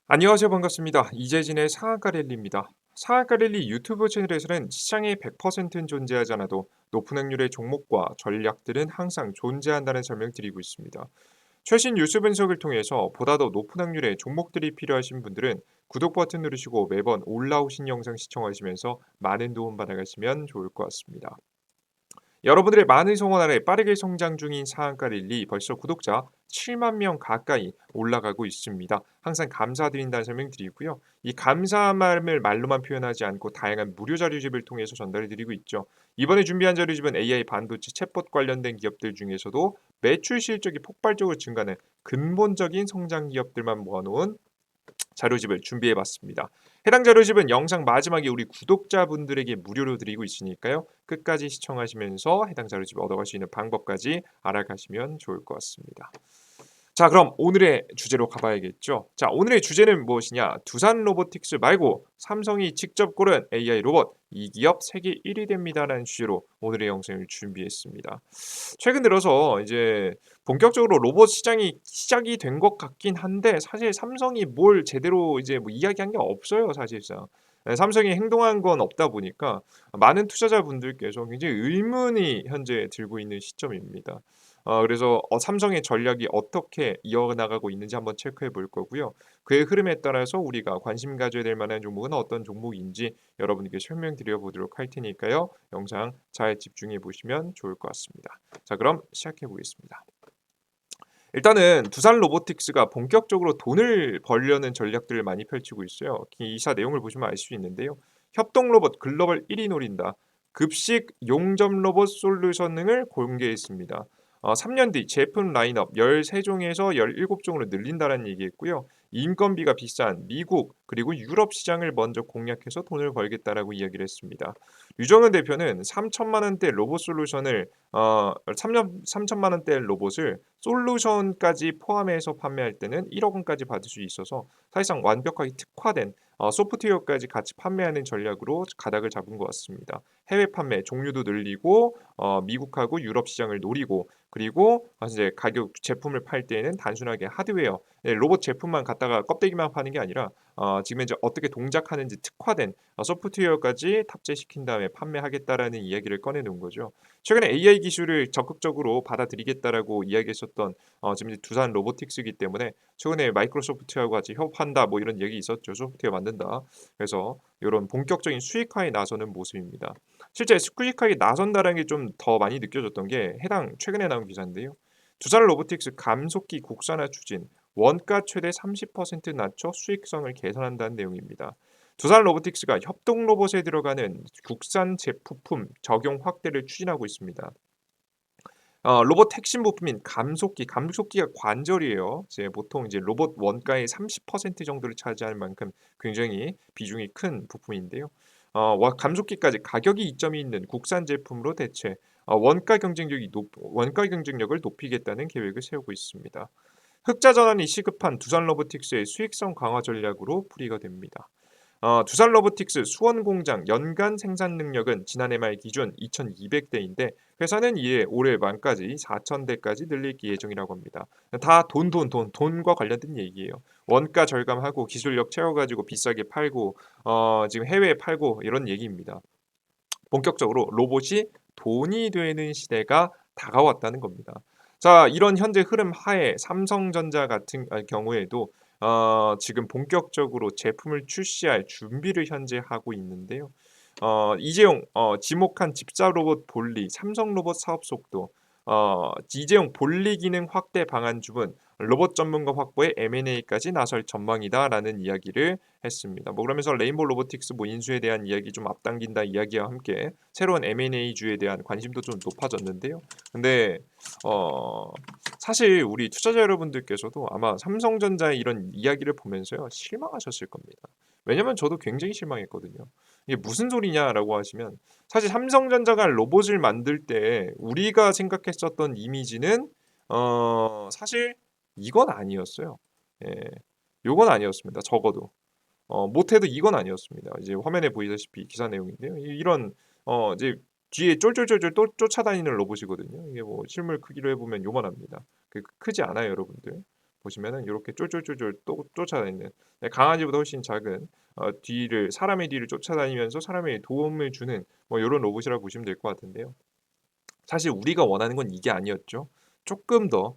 안녕하세요. 반갑습니다. 이재진의 상한가 랠리입니다. 상한가 랠리 유튜브 채널에서는 시장에 100%는 존재하지 않아도 높은 확률의 종목과 전략들은 항상 존재한다는 설명을 드리고 있습니다. 최신 뉴스 분석을 통해서 보다 더 높은 확률의 종목들이 필요하신 분들은 구독 버튼 누르시고 매번 올라오신 영상 시청하시면서 많은 도움 받아가시면 좋을 것 같습니다. 여러분들의 많은 성원 아래 빠르게 성장 중인 상한가 릴리 벌써 구독자 7만 명 가까이 올라가고 있습니다. 항상 감사드린다는 설명 드리고요. 이 감사한 마음을 말로만 표현하지 않고 다양한 무료 자료집을 통해서 전달해 드리고 있죠. 이번에 준비한 자료집은 AI 반도체 챗봇 관련된 기업들 중에서도 매출 실적이 폭발적으로 증가하는 근본적인 성장 기업들만 모아놓은 자료집을 준비해 봤습니다. 해당 자료집은 영상 마지막에 우리 구독자분들에게 무료로 드리고 있으니까요. 끝까지 시청하시면서 해당 자료집 얻어갈 수 있는 방법까지 알아가시면 좋을 것 같습니다. 자, 그럼 오늘의 주제로 가봐야겠죠. 자, 오늘의 주제는 무엇이냐? 두산 로보틱스 말고 삼성이 직접 고른 AI 로봇 이 기업 세계 1위 됩니다라는 주제로 오늘의 영상을 준비했습니다. 최근 들어서 이제 본격적으로 로봇 시장이 시작이 된 것 같긴 한데 사실 삼성이 뭘 제대로 이제 뭐 이야기한 게 없어요, 사실상. 네, 삼성이 행동한 건 없다 보니까 많은 투자자분들께서 굉장히 의문이 현재 들고 있는 시점입니다. 그래서 삼성의 전략이 어떻게 이어나가고 있는지 한번 체크해 볼 거고요. 그의 흐름에 따라서 우리가 관심 가져야 될 만한 종목은 어떤 종목인지 여러분께 설명드려 보도록 할 테니까요. 영상 잘 집중해 보시면 좋을 것 같습니다. 자, 그럼 시작해 보겠습니다. 일단은 두산 로보틱스가 본격적으로 돈을 벌려는 전략들을 많이 펼치고 있어요. 기사 내용을 보시면 알 수 있는데요. 협동 로봇 글로벌 1위 노린다. 급식 용접 로봇 솔루션 등을 공개했습니다. 3년 뒤 제품 라인업 13종에서 17종으로 늘린다는 얘기했고요. 인건비가 비싼 미국 그리고 유럽 시장을 먼저 공략해서 돈을 벌겠다라고 이야기를 했습니다. 류정은 대표는 3천만 원대 로봇 솔루션을 3천만 원대 로봇을 솔루션까지 포함해서 판매할 때는 1억 원까지 받을 수 있어서 사실상 완벽하게 특화된 소프트웨어까지 같이 판매하는 전략으로 가닥을 잡은 것 같습니다. 해외 판매 종류도 늘리고 미국하고 유럽 시장을 노리고 그리고 이제 가격 제품을 팔 때에는 단순하게 하드웨어 로봇 제품만 갖다가 껍데기만 파는 게 아니라 지금 이제 어떻게 동작하는지 특화된 소프트웨어까지 탑재시킨 다음에 판매하겠다라는 이야기를 꺼내 놓은 거죠. 최근에 AI 기술을 적극적으로 받아들이겠다라고 이야기했었던 지금 이제 두산 로보틱스이기 때문에 최근에 마이크로소프트하고 같이 협업한다 뭐 이런 얘기 있었죠. 소프트웨어 만든다. 그래서 이런 본격적인 수익화에 나서는 모습입니다. 실제 수익화에 나선다라는 게 좀 더 많이 느껴졌던 게 해당 최근에 나온 기사인데요. 두산 로보틱스 감속기 국산화 추진 원가 최대 30% 낮춰 수익성을 개선한다는 내용입니다. 두산 로보틱스가 협동 로봇에 들어가는 국산 제품 적용 확대를 추진하고 있습니다. 로봇 핵심 부품인 감속기가 관절이에요. 이제 보통 이제 로봇 원가의 30% 정도를 차지하는 만큼 굉장히 비중이 큰 부품인데요. 감속기까지 가격이 이점이 있는 국산 제품으로 대체 원가 경쟁력을 높이겠다는 계획을 세우고 있습니다. 흑자 전환이 시급한 두산 로보틱스의 수익성 강화 전략으로 풀이가 됩니다. 두산 로보틱스 수원 공장 연간 생산 능력은 지난해 말 기준 2,200대인데 회사는 이에 올해 말까지 4,000대까지 늘릴 예정이라고 합니다. 다 돈과 관련된 얘기예요. 원가 절감하고 기술력 채워가지고 비싸게 팔고 지금 해외에 팔고 이런 얘기입니다. 본격적으로 로봇이 돈이 되는 시대가 다가왔다는 겁니다. 자, 이런 현재 흐름 하에 삼성전자 같은 경우에도 지금 본격적으로 제품을 출시할 준비를 현재 하고 있는데요. 이재용 지목한 집사 로봇 볼리, 삼성 로봇 사업 속도, 이재용 볼리 기능 확대 방안 주문, 로봇 전문가 확보에 M&A까지 나설 전망이다라는 이야기를 했습니다. 뭐 그러면서 레인보우 로보틱스 뭐 인수에 대한 이야기 좀 앞당긴다 이야기와 함께 새로운 M&A주에 대한 관심도 좀 높아졌는데요. 근데 어 사실 우리 투자자 여러분들께서도 아마 삼성전자의 이런 이야기를 보면서요 실망하셨을 겁니다. 왜냐면 저도 굉장히 실망했거든요. 이게 무슨 소리냐라고 하시면 사실 삼성전자가 로봇을 만들 때 우리가 생각했었던 이미지는 사실 이건 아니었어요. 예. 요건 아니었습니다. 적어도. 못해도 이건 아니었습니다. 이제 화면에 보이다시피 기사 내용인데요. 이런 이제 뒤에 쫄쫄쫄쫄 또 쫓아다니는 로봇이거든요. 이게 뭐 실물 크기로 해보면 요만합니다. 크지 않아요, 여러분들. 보시면은 요렇게 쫄쫄쫄쫄 또 쫓아다니는 네 강아지보다 훨씬 작은 뒤를 사람의 뒤를 쫓아다니면서 사람에게 도움을 주는 뭐 요런 로봇이라고 보시면 될 것 같은데요. 사실 우리가 원하는 건 이게 아니었죠. 쪼끔 더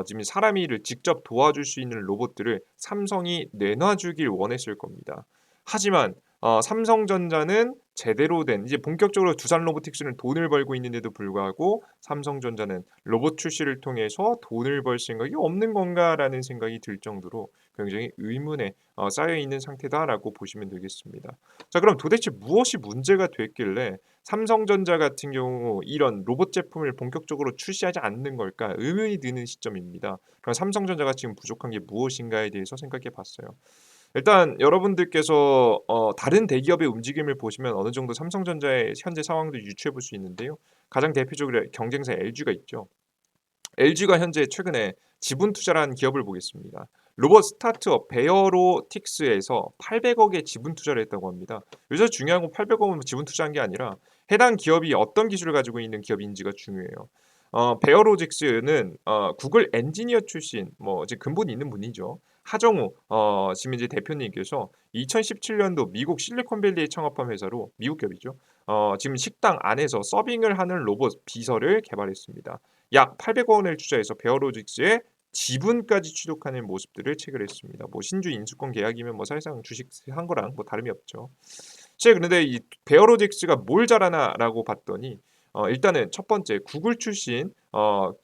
지금 사람 일을 직접 도와줄 수 있는 로봇들을 삼성이 내놔 주길 원했을 겁니다. 하지만 삼성전자는 제대로 된 이제 본격적으로 두산 로보틱스는 돈을 벌고 있는데도 불구하고 삼성전자는 '로봇 출시를 통해서 돈을 벌 생각이 없는 건가?'라는 생각이 들 정도로 굉장히 의문에 쌓여 있는 상태다라고 보시면 되겠습니다. 자 그럼 도대체 무엇이 문제가 됐길래 삼성전자 같은 경우 이런 로봇 제품을 본격적으로 출시하지 않는 걸까 의문이 드는 시점입니다. 그럼 삼성전자가 지금 부족한 게 무엇인가에 대해서 생각해 봤어요. 일단 여러분들께서 다른 대기업의 움직임을 보시면 어느 정도 삼성전자의 현재 상황도 유추해 볼 수 있는데요. 가장 대표적으로 경쟁사 LG가 있죠. LG가 현재 최근에 지분 투자를 한 기업을 보겠습니다. 로봇 스타트업 베어로틱스에서 800억의 지분 투자를 했다고 합니다. 여기서 중요한 건 800억은 지분 투자한 게 아니라 해당 기업이 어떤 기술을 가지고 있는 기업인지가 중요해요. 베어로직스는 구글 엔지니어 출신 뭐 이제 근본이 있는 분이죠. 하정우 지금 이제 대표님께서 2017년도 미국 실리콘밸리에 창업한 회사로 미국 기업이죠. 지금 식당 안에서 서빙을 하는 로봇 비서를 개발했습니다. 약 800억 원을 투자해서 베어로직스의 지분까지 취득하는 모습들을 체결했습니다. 뭐 신주 인수권 계약이면 뭐 사실상 주식 한 거랑 뭐 다름이 없죠. 제가 그런데 이 베어로직스가 뭘 잘하나라고 봤더니 일단은 첫 번째 구글 출신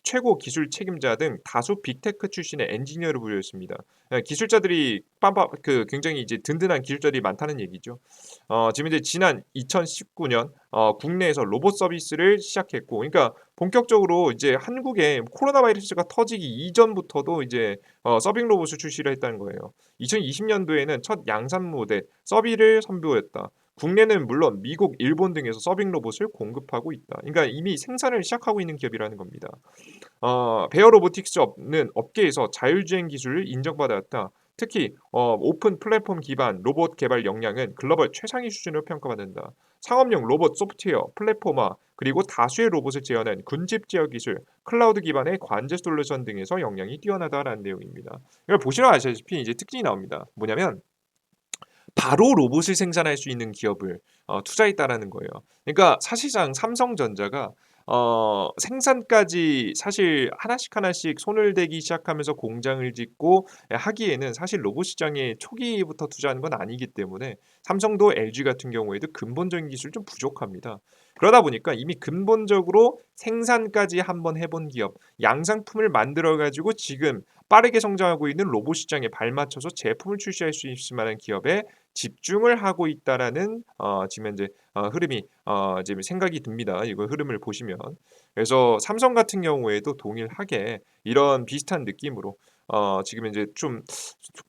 최고 기술 책임자 등 다수 빅테크 출신의 엔지니어로 불렸습니다. 예, 기술자들이 빰빰 굉장히 이제 든든한 기술자들이 많다는 얘기죠. 지금 이제 지난 2019년 국내에서 로봇 서비스를 시작했고, 그러니까 본격적으로 이제 한국에 코로나 바이러스가 터지기 이전부터도 이제 서빙 로봇을 출시를 했다는 거예요. 2020년도에는 첫 양산 모델 서비를 선보였다. 국내는 물론 미국, 일본 등에서 서빙 로봇을 공급하고 있다. 그러니까 이미 생산을 시작하고 있는 기업이라는 겁니다. 베어 로보틱스는 업계에서 자율주행 기술을 인정받았다. 특히 오픈 플랫폼 기반 로봇 개발 역량은 글로벌 최상위 수준으로 평가받는다. 상업용 로봇 소프트웨어, 플랫포마, 그리고 다수의 로봇을 제어하는 군집 제어 기술, 클라우드 기반의 관제 솔루션 등에서 역량이 뛰어나다라는 내용입니다. 이걸 보시면 아시다시피 이제 특징이 나옵니다. 뭐냐면 바로 로봇을 생산할 수 있는 기업을 투자했다라는 거예요. 그러니까 사실상 삼성전자가 생산까지 사실 하나씩 하나씩 손을 대기 시작하면서 공장을 짓고 하기에는 사실 로봇 시장에 초기부터 투자하는 건 아니기 때문에 삼성도 LG 같은 경우에도 근본적인 기술이 좀 부족합니다. 그러다 보니까 이미 근본적으로 생산까지 한번 해본 기업, 양상품을 만들어 가지고 지금 빠르게 성장하고 있는 로봇 시장에 발맞춰서 제품을 출시할 수 있을 만한 기업에 집중을 하고 있다라는 지금 현재 흐름이 지금 생각이 듭니다. 이거 흐름을 보시면. 그래서 삼성 같은 경우에도 동일하게 이런 비슷한 느낌으로 지금 이제 좀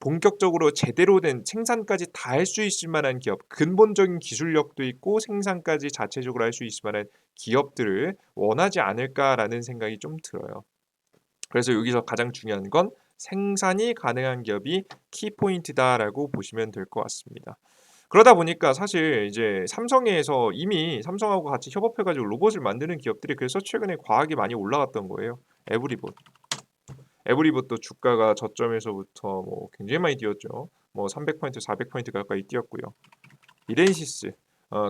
본격적으로 제대로 된 생산까지 다 할 수 있을 만한 기업, 근본적인 기술력도 있고 생산까지 자체적으로 할 수 있을 만한 기업들을 원하지 않을까라는 생각이 좀 들어요. 그래서 여기서 가장 중요한 건 생산이 가능한 기업이 키포인트다라고 보시면 될 것 같습니다. 그러다 보니까 사실 이제 삼성에서 이미 삼성하고 같이 협업해 가지고 로봇을 만드는 기업들이 그래서 최근에 과하게 많이 올라갔던 거예요. 에브리봇. 에브리봇도 주가가 저점에서부터 뭐 굉장히 많이 뛰었죠. 뭐 300포인트, 400포인트 가까이 뛰었고요. 이렌시스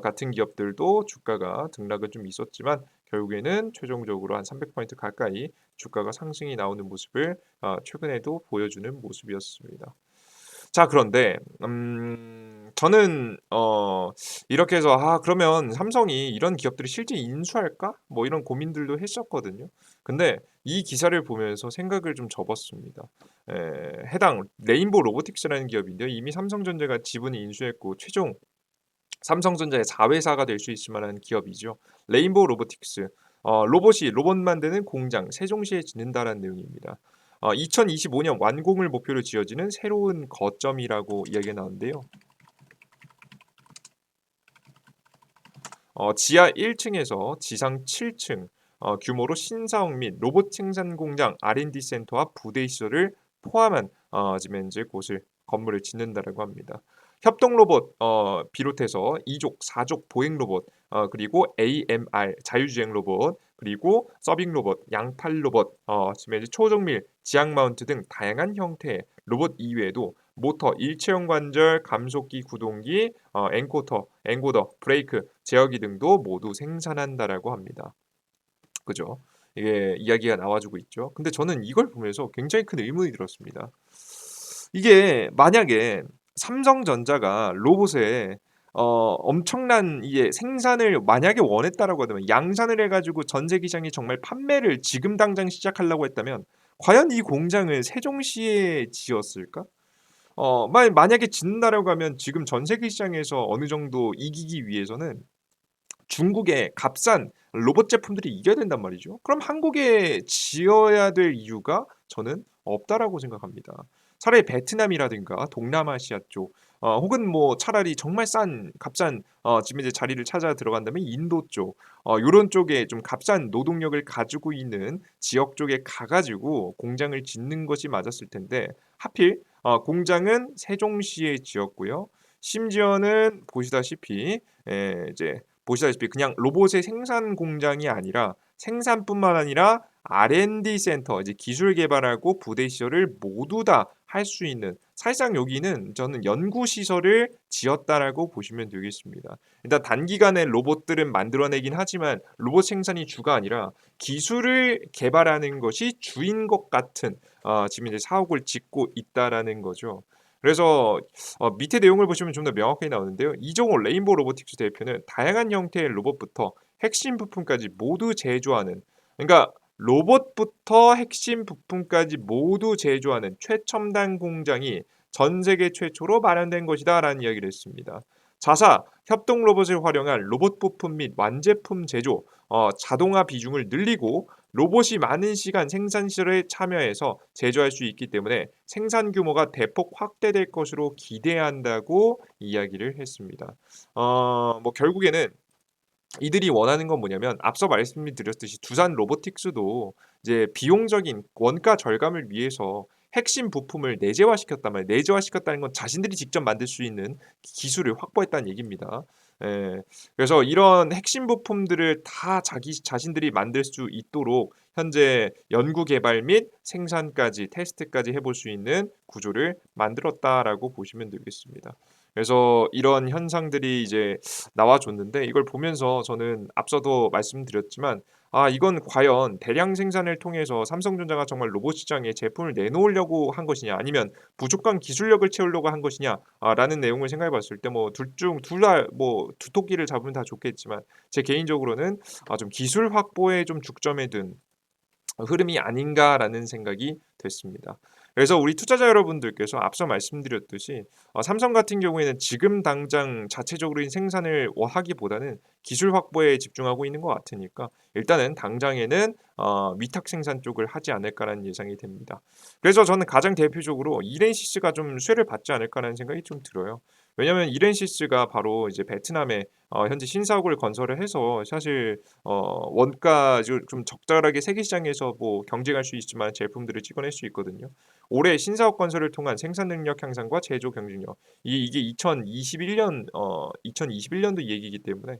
같은 기업들도 주가가 등락은 좀 있었지만 결국에는 최종적으로 한 300포인트 가까이 주가가 상승이 나오는 모습을 최근에도 보여주는 모습이었습니다. 자 그런데 저는 이렇게 해서 '아 그러면 삼성이 이런 기업들을 실제 인수할까?' 뭐 이런 고민들도 했었거든요. 근데 이 기사를 보면서 생각을 좀 접었습니다. 해당 레인보우 로보틱스라는 기업인데요. 이미 삼성전자가 지분을 인수했고 최종 삼성전자의 자회사가 될 수 있을 만한 기업이죠. 레인보우 로보틱스. 로봇이 로봇 만드는 공장 세종시에 짓는다라는 내용입니다. 2025년 완공을 목표로 지어지는 새로운 거점이라고 이야기가 나오는데요. 지하 1층에서 지상 7층 규모로 신사옥 및 로봇 생산 공장 R&D 센터와 부대 시설을 포함한 지금 현재 곳을 건물을 짓는다라고 합니다. 협동 로봇 비롯해서 2족, 4족 보행 로봇 그리고 AMR 자율주행 로봇 그리고 서빙 로봇, 양팔 로봇, 지금 이제 초정밀, 지향 마운트 등 다양한 형태의 로봇 이외에도 모터, 일체형 관절, 감속기, 구동기, 엔코더, 브레이크, 제어기 등도 모두 생산한다라고 합니다. 그죠? 이게 이야기가 나와주고 있죠. 근데 저는 이걸 보면서 굉장히 큰 의문이 들었습니다. 이게 만약에 삼성전자가 로봇에 엄청난 이게 생산을 만약에 원했다라고 하면 양산을 해가지고 전 세계 시장에 정말 판매를 지금 당장 시작하려고 했다면 과연 이 공장을 세종시에 지었을까? 만약에 짓는다라고 하면 지금 전 세계 시장에서 어느 정도 이기기 위해서는 중국의 값싼 로봇 제품들이 이겨야 된단 말이죠. 그럼 한국에 지어야 될 이유가 저는 없다라고 생각합니다. 차라리 베트남이라든가 동남아시아 쪽, 혹은 뭐 차라리 정말 싼 값싼 지금 이제 자리를 찾아 들어간다면 인도 쪽, 요런 쪽에 좀 값싼 노동력을 가지고 있는 지역 쪽에 가가지고 공장을 짓는 것이 맞았을 텐데 하필 공장은 세종시에 지었고요. 심지어는 보시다시피 이제 보시다시피 그냥 로봇의 생산 공장이 아니라 생산뿐만 아니라 R&D 센터, 이제 기술 개발하고 부대 시설을 모두 다 할 수 있는 사실상 여기는 저는 연구 시설을 지었다라고 보시면 되겠습니다. 일단 단기간에 로봇들은 만들어내긴 하지만 로봇 생산이 주가 아니라 기술을 개발하는 것이 주인 것 같은 지금 이제 사옥을 짓고 있다라는 거죠. 그래서 밑에 내용을 보시면 좀 더 명확하게 나오는데요. 이종호 레인보우 로보틱스 대표는 다양한 형태의 로봇부터 핵심 부품까지 모두 제조하는, 그러니까 로봇부터 핵심 부품까지 모두 제조하는 최첨단 공장이 전 세계 최초로 마련된 것이다라는 이야기를 했습니다. 자사, 협동 로봇을 활용한 로봇 부품 및 완제품 제조, 자동화 비중을 늘리고 로봇이 많은 시간 생산 시설에 참여해서 제조할 수 있기 때문에 생산 규모가 대폭 확대될 것으로 기대한다고 이야기를 했습니다. 뭐 결국에는 이들이 원하는 건 뭐냐면 앞서 말씀드렸듯이 두산 로보틱스도 이제 비용적인 원가 절감을 위해서 핵심 부품을 내재화시켰단 말이에요. 내재화시켰다는 건 자신들이 직접 만들 수 있는 기술을 확보했다는 얘기입니다. 예, 그래서 이런 핵심 부품들을 다 자기 자신들이 만들 수 있도록 현재 연구 개발 및 생산까지 테스트까지 해볼 수 있는 구조를 만들었다라고 보시면 되겠습니다. 그래서 이런 현상들이 이제 나와줬는데 이걸 보면서 저는 앞서도 말씀드렸지만 이건 과연 대량 생산을 통해서 삼성전자가 정말 로봇 시장에 제품을 내놓으려고 한 것이냐 아니면 부족한 기술력을 채우려고 한 것이냐 라는 내용을 생각해 봤을 때 뭐 둘 다 뭐 두토끼를 잡으면 다 좋겠지만 제 개인적으로는 좀 기술 확보에 좀 중점에 둔 흐름이 아닌가라는 생각이 됐습니다. 그래서 우리 투자자 여러분들께서 앞서 말씀드렸듯이 삼성 같은 경우에는 지금 당장 자체적으로 생산을 하기보다는 기술 확보에 집중하고 있는 것 같으니까 일단은 당장에는 위탁 생산 쪽을 하지 않을까라는 예상이 됩니다. 그래서 저는 가장 대표적으로 이렌시스가 좀 쇠를 받지 않을까라는 생각이 좀 들어요. 왜냐하면 이렌시스가 바로 이제 베트남에 현재 신사옥을 건설을 해서 사실 원가 좀 적절하게 세계 시장에서 뭐 경쟁할 수 있지만 제품들을 찍어낼 수 있거든요. 올해 신사업 건설을 통한 생산 능력 향상과 제조 경쟁력. 이게 2021년도 얘기이기 때문에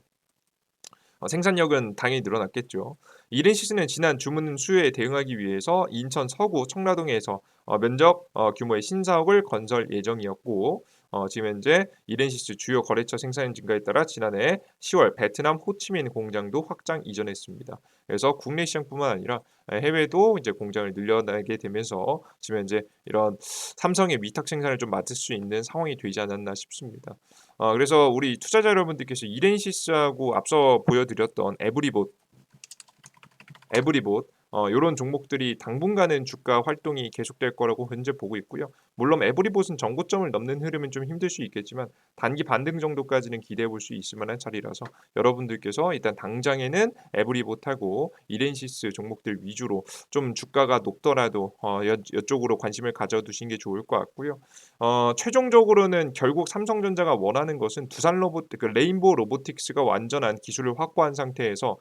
생산력은 당연히 늘어났겠죠. 이른 시즌은 지난 주문 수요에 대응하기 위해서 인천 서구 청라동에서 면적 규모의 신사옥을 건설 예정이었고 지금 현재 이렌시스 주요 거래처 생산 증가에 따라 지난해 10월 베트남 호치민 공장도 확장 이전했습니다. 그래서 국내 시장뿐만 아니라 해외도 이제 공장을 늘려나게 되면서 지금 현재 이런 삼성의 위탁 생산을 좀 맡을 수 있는 상황이 되지 않았나 싶습니다. 그래서 우리 투자자 여러분들께서 이렌시스하고 앞서 보여드렸던 에브리봇 요런 종목들이 당분간은 주가 활동이 계속될 거라고 현재 보고 있고요. 물론 에브리봇은 정고점을 넘는 흐름은 좀 힘들 수 있겠지만 단기 반등 정도까지는 기대해 볼 수 있을 만한 자리라서 여러분들께서 일단 당장에는 에브리봇하고 이렌시스 종목들 위주로 좀 주가가 높더라도 이쪽으로 관심을 가져두신 게 좋을 것 같고요. 최종적으로는 결국 삼성전자가 원하는 것은 두산 로봇 그 레인보우 로보틱스가 완전한 기술을 확보한 상태에서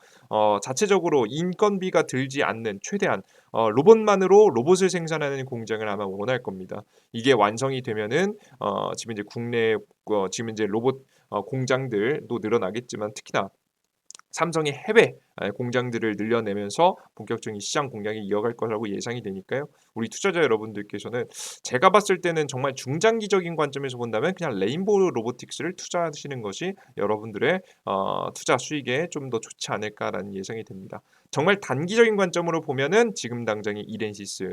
자체적으로 인건비가 들지 않는 최대한 로봇만으로 로봇을 생산하는 공장을 아마 원할 겁니다. 이게 완성이 되면은 지금 이제 국내 지금 이제 로봇 공장들도 늘어나겠지만 특히나 삼성의 해외 공장들을 늘려내면서 본격적인 시장 공략이 이어갈 거라고 예상이 되니까요. 우리 투자자 여러분들께서는 제가 봤을 때는 정말 중장기적인 관점에서 본다면 그냥 레인보우 로보틱스를 투자하시는 것이 여러분들의 투자 수익에 좀 더 좋지 않을까라는 예상이 됩니다. 정말 단기적인 관점으로 보면은 지금 당장의 이렌시스,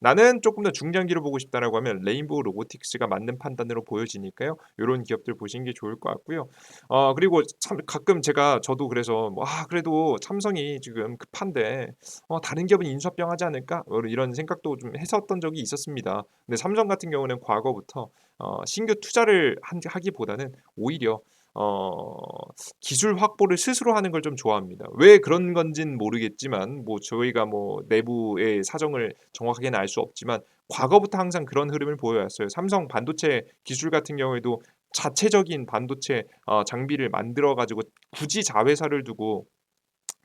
나는 조금 더 중장기로 보고 싶다라고 하면 레인보우 로보틱스가 맞는 판단으로 보여지니까요. 요런 기업들 보시는 게 좋을 것 같고요. 그리고 참 가끔 저도 그래서 뭐 '아 그래도 삼성이 지금 급한데 다른 기업은 인수합병 하지 않을까?' 이런 생각도 좀 했었던 적이 있었습니다. 근데 삼성 같은 경우는 과거부터 신규 투자를 하기보다는 오히려 어 기술 확보를 스스로 하는 걸 좀 좋아합니다. 왜 그런 건진 모르겠지만 뭐 저희가 뭐 내부의 사정을 정확하게는 알 수 없지만 과거부터 항상 그런 흐름을 보여왔어요. 삼성 반도체 기술 같은 경우에도 자체적인 반도체 장비를 만들어 가지고 굳이 자회사를 두고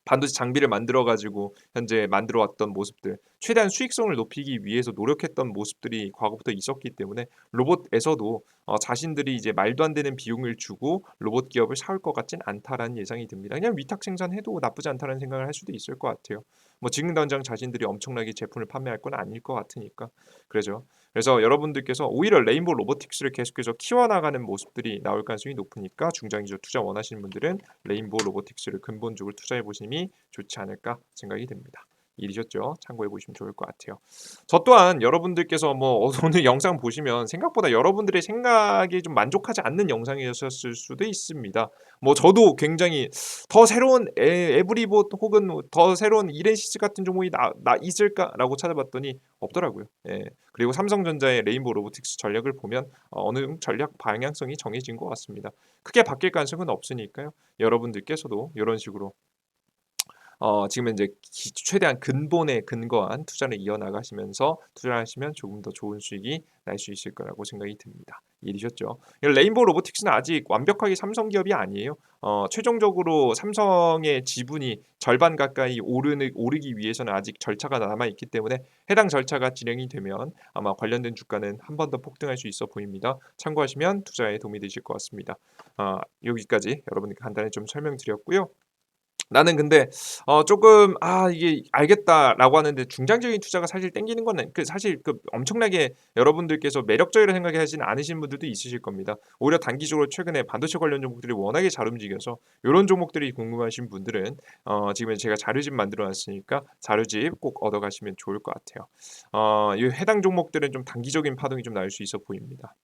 반도체 장비를 만들어 가지고 현재 만들어 왔던 모습들, 최대한 수익성을 높이기 위해서 노력했던 모습들이 과거부터 있었기 때문에 로봇에서도 자신들이 이제 말도 안 되는 비용을 주고 로봇 기업을 사올 것 같진 않다라는 예상이 듭니다. 그냥 위탁 생산해도 나쁘지 않다는 생각을 할 수도 있을 것 같아요. 뭐 지금 당장 자신들이 엄청나게 제품을 판매할 건 아닐 것 같으니까. 그래죠. 그래서 여러분들께서 오히려 레인보우 로보틱스를 계속해서 키워나가는 모습들이 나올 가능성이 높으니까 중장기적 투자 원하시는 분들은 레인보우 로보틱스를 근본적으로 투자해 보심이 좋지 않을까 생각이 됩니다. 이해되셨죠? 참고해 보시면 좋을 것 같아요. 저 또한 여러분들께서 뭐 오늘 영상 보시면 생각보다 여러분들의 생각이 좀 만족하지 않는 영상이었을 수도 있습니다. 뭐 저도 굉장히 더 새로운 에브리봇 혹은 더 새로운 이렌시스 같은 종목이 나 있을까라고 찾아봤더니 없더라고요. 예. 그리고 삼성전자의 레인보우 로보틱스 전략을 보면 어느 정도 전략 방향성이 정해진 것 같습니다. 크게 바뀔 가능성은 없으니까요. 여러분들께서도 이런 식으로 지금은 이제 최대한 근본에 근거한 투자를 이어나가시면서 투자하시면 조금 더 좋은 수익이 날 수 있을 거라고 생각이 듭니다. 이해되셨죠? 레인보우 로보틱스는 아직 완벽하게 삼성 기업이 아니에요. 최종적으로 삼성의 지분이 절반 가까이 오르기 위해서는 아직 절차가 남아 있기 때문에 해당 절차가 진행이 되면 아마 관련된 주가는 한 번 더 폭등할 수 있어 보입니다. 참고하시면 투자에 도움이 되실 것 같습니다. 여기까지 여러분께 간단히 좀 설명드렸고요. 나는 근데 쪼끔 '아 이게 알겠다.'라고 하는데 중장기적인 투자가 사실 땡기는 거는 사실 엄청나게 여러분들께서 매력적이라 생각하진 않으시는 분들도 있으실 겁니다. 오히려 단기적으로 최근에 반도체 관련 종목들이 워낙에 잘 움직여서 요런 종목들이 궁금하신 분들은 지금 제가 자료집 만들어 놨으니까 자료집 꼭 얻어 가시면 좋을 것 같아요. 이 해당 종목들은 좀 단기적인 파동이 좀 날 수 있어 보입니다.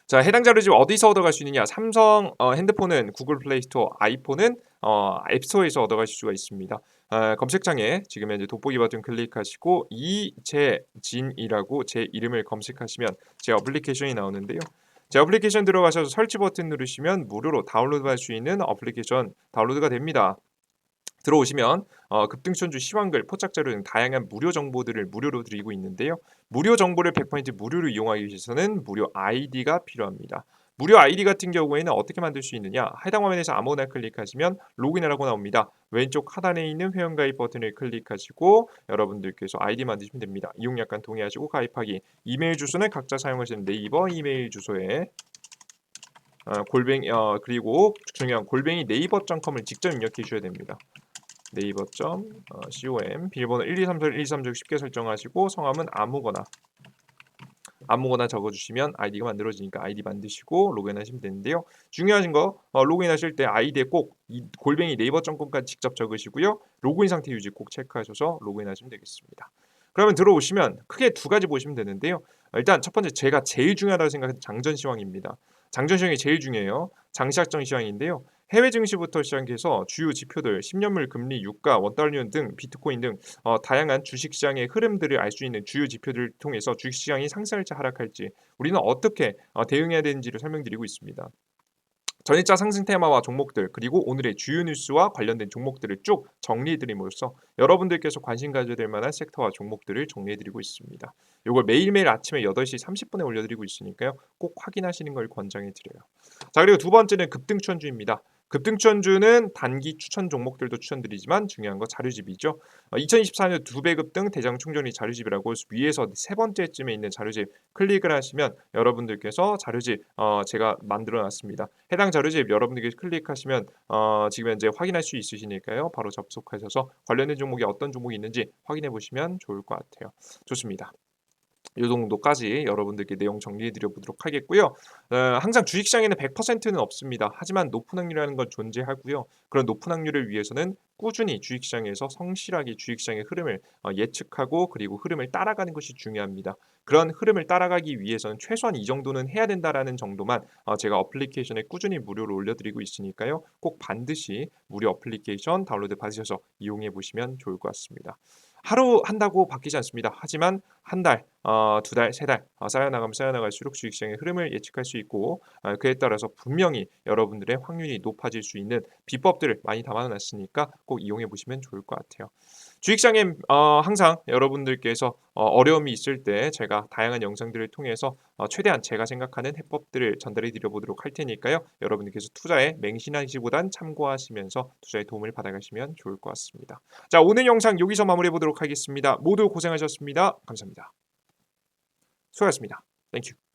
자, 해당 자료집 어디서 얻어갈 수 있느냐? 삼성 핸드폰은 구글 플레이 스토어, 아이폰은 앱스토어에서 얻어가실 수가 있습니다. 검색창에 지금 현재 돋보기 버튼 클릭하시고 이재진이라고 제 이름을 검색하시면 제 어플리케이션이 나오는데요. 제 어플리케이션 들어가셔서 설치 버튼 누르시면 무료로 다운로드할 수 있는 어플리케이션 다운로드가 됩니다. 들어오시면 급등천주 시황글, 포착자료 등 다양한 무료 정보들을 무료로 드리고 있는데요. 무료 정보를 100% 무료로 이용하기 위해서는 무료 아이디가 필요합니다. 무료 아이디 같은 경우에는 어떻게 만들 수 있느냐? 해당 화면에서 아무거나 클릭하시면 로그인이라고 나옵니다. 왼쪽 하단에 있는 회원가입 버튼을 클릭하시고 여러분들께서 아이디 만드시면 됩니다. 이용 약관 동의하시고 가입하기. 이메일 주소는 각자 사용하시는 네이버 이메일 주소에 그리고 중요한 골뱅이 네이버.com을 직접 입력해 주셔야 됩니다. 네이버.com 비밀번호 1234 쉽게 설정하시고 성함은 아무거나 적어주시면 아이디가 만들어지니까 아이디 만드시고 로그인하시면 되는데요. 중요하신 거 로그인하실 때 아이디에 꼭 골뱅이 네이버.com까지 직접 적으시고요. 로그인 상태 유지 꼭 체크하셔서 로그인하시면 되겠습니다. 그러면 들어오시면 크게 두 가지 보시면 되는데요. 일단 첫 번째 제가 제일 중요하다고 생각하는 장전 시황입니다. 장전 시황이 제일 중요해요. 장시작전 시황인데요. 해외 증시부터 시작해서 주요 지표들, 10년물 금리, 유가, 원달러 등 비트코인 등 다양한 주식시장의 흐름들을 알 수 있는 주요 지표들을 통해서 주식시장이 상승할지 하락할지 우리는 어떻게 대응해야 되는지를 설명드리고 있습니다. 전일자 상승 테마와 종목들 그리고 오늘의 주요 뉴스와 관련된 종목들을 쭉 정리해드림으로써 여러분들께서 관심 가져야 될 만한 섹터와 종목들을 정리해드리고 있습니다. 이걸 매일매일 아침에 8시 30분에 올려드리고 있으니까요. 꼭 확인하시는 걸 권장해드려요. 자, 그리고 두 번째는 급등추천주입니다. 급등 추천주는 단기 추천 종목들도 추천드리지만 중요한 거 자료집이죠. 2024년 2배 급등 대장 충전이 자료집이라고 위에서 세 번째쯤에 있는 자료집 클릭을 하시면 여러분들께서 자료집 제가 만들어 놨습니다. 해당 자료집 여러분들께서 클릭하시면 지금 현재 확인할 수 있으시니까요. 바로 접속하셔서 관련된 종목이 어떤 종목이 있는지 확인해 보시면 좋을 것 같아요. 좋습니다. 요 정도까지 여러분들께 내용 정리해 드려 보도록 하겠고요. 항상 주식시장에는 100%는 없습니다. 하지만 높은 확률이라는 건 존재하고요. 그런 높은 확률을 위해서는 꾸준히 주식시장에서 성실하게 주식시장의 흐름을 예측하고 그리고 흐름을 따라가는 것이 중요합니다. 그런 흐름을 따라가기 위해서는 최소한 이 정도는 해야 된다라는 정도만 제가 어플리케이션에 꾸준히 무료로 올려드리고 있으니까요. 꼭 반드시 무료 어플리케이션 다운로드 받으셔서 이용해 보시면 좋을 것 같습니다. 하루 한다고 바뀌지 않습니다. 하지만 한 달, 두 달, 세 달 쌓여나가면 쌓여나갈수록 주식시장의 흐름을 예측할 수 있고 그에 따라서 분명히 여러분들의 확률이 높아질 수 있는 비법들을 많이 담아 놨으니까 꼭 이용해 보시면 좋을 것 같아요. 주식시장에 항상 여러분들께서 어려움이 있을 때 제가 다양한 영상들을 통해서 최대한 제가 생각하는 해법들을 전달해 드려 보도록 할 테니까요. 여러분들께서 투자에 맹신하시기보단 참고하시면서 투자에 도움을 받아가시면 좋을 것 같습니다. 자, 오늘 영상 여기서 마무리해 보도록 하겠습니다. 모두 고생하셨습니다. 감사합니다. 수고하셨습니다. 땡큐.